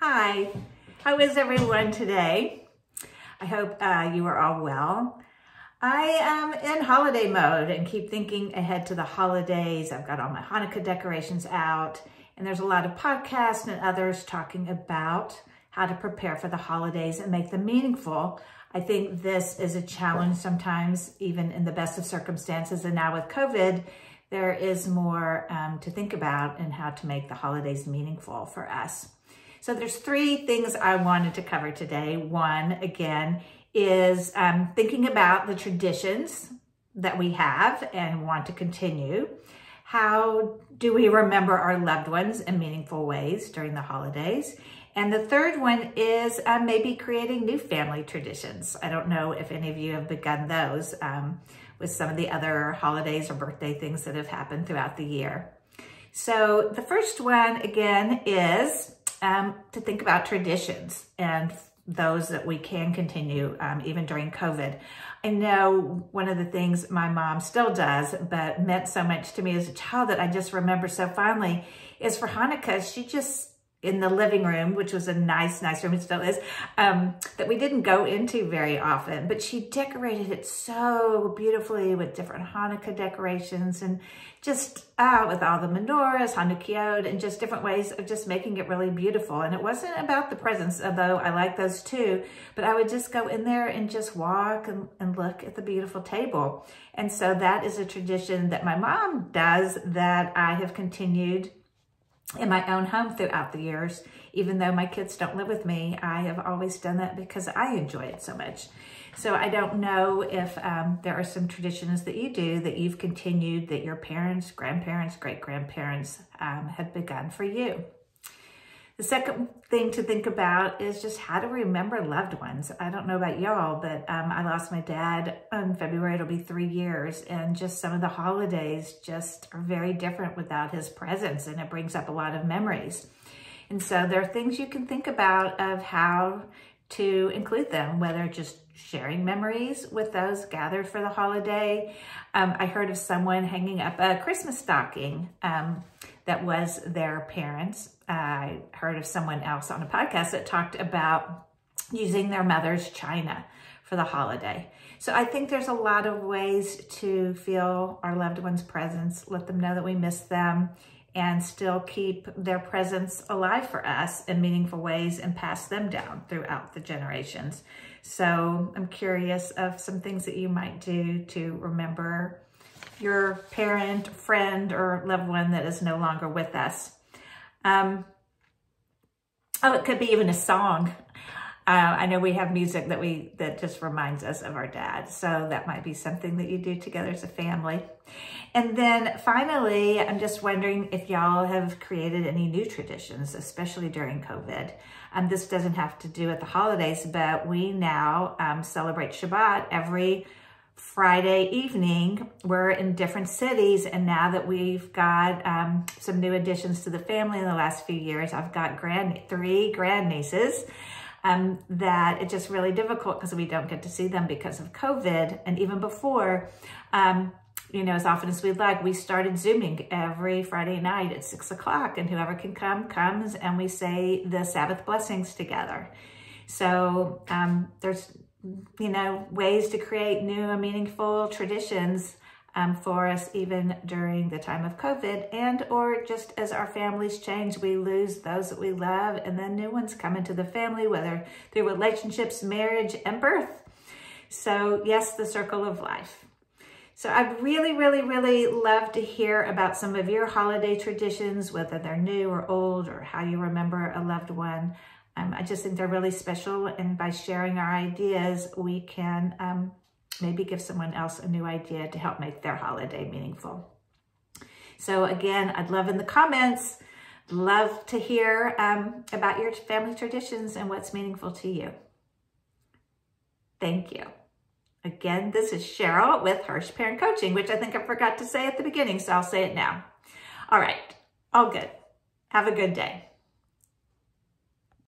Hi, how is everyone today? I hope you are all well. I am in holiday mode and keep thinking ahead to the holidays. I've got all my Hanukkah decorations out, and there's a lot of podcasts and others talking about how to prepare for the holidays and make them meaningful. I think this is a challenge sometimes, even in the best of circumstances. And now with COVID, there is more to think about and how to make the holidays meaningful for us. So there's three things I wanted to cover today. One, again, is thinking about the traditions that we have and want to continue. How do we remember our loved ones in meaningful ways during the holidays? And the third one is maybe creating new family traditions. I don't know if any of you have begun those with some of the other holidays or birthday things that have happened throughout the year. So the first one, again, is to think about traditions and those that we can continue even during COVID. I know one of the things my mom still does, but meant so much to me as a child that I just remember so fondly, is for Hanukkah, she just, in the living room, which was a nice room, it still is, that we didn't go into very often, but she decorated it so beautifully with different Hanukkah decorations and just with all the menorahs, Hanukkot, and just different ways of just making it really beautiful. And it wasn't about the presents, although I like those too, but I would just go in there and just walk and look at the beautiful table. And so that is a tradition that my mom does that I have continued in my own home throughout the years. Even though my kids don't live with me, I have always done that because I enjoy it so much. So I don't know if there are some traditions that you do that you've continued that your parents, grandparents, great-grandparents had begun for you. The second thing to think about is just how to remember loved ones. I don't know about y'all, but I lost my dad in February. It'll be 3 years. And just some of the holidays just are very different without his presence. And it brings up a lot of memories. And so there are things you can think about of how to include them, whether just sharing memories with those gathered for the holiday. I heard of someone hanging up a Christmas stocking that was their parents. I heard of someone else on a podcast that talked about using their mother's china for the holiday. So I think there's a lot of ways to feel our loved ones' presence, let them know that we miss them, and still keep their presence alive for us in meaningful ways and pass them down throughout the generations. So I'm curious of some things that you might do to remember your parent, friend, or loved one that is no longer with us. It could be even a song. I know we have music that just reminds us of our dad. So that might be something that you do together as a family. And then finally, I'm just wondering if y'all have created any new traditions, especially during COVID. This doesn't have to do with the holidays, but we now celebrate Shabbat every Friday evening. We're in different cities, and now that we've got some new additions to the family in the last few years, I've got three grandnieces that it's just really difficult because we don't get to see them because of COVID. And even before, you know, as often as we'd like, we started Zooming every Friday night at 6 o'clock, and whoever can come, comes, and we say the Sabbath blessings together. So there's, you know, ways to create new and meaningful traditions for us even during the time of COVID, and or just as our families change, we lose those that we love, and then new ones come into the family, whether through relationships, marriage, and birth. So yes, the circle of life. So I'd really love to hear about some of your holiday traditions, whether they're new or old, or how you remember a loved one. I just think they're really special, and by sharing our ideas, we can maybe give someone else a new idea to help make their holiday meaningful. So again, I'd love in the comments, love to hear about your family traditions and what's meaningful to you. Thank you. Again, this is Cheryl with Hirsch Parent Coaching, which I think I forgot to say at the beginning, so I'll say it now. All right, all good. Have a good day.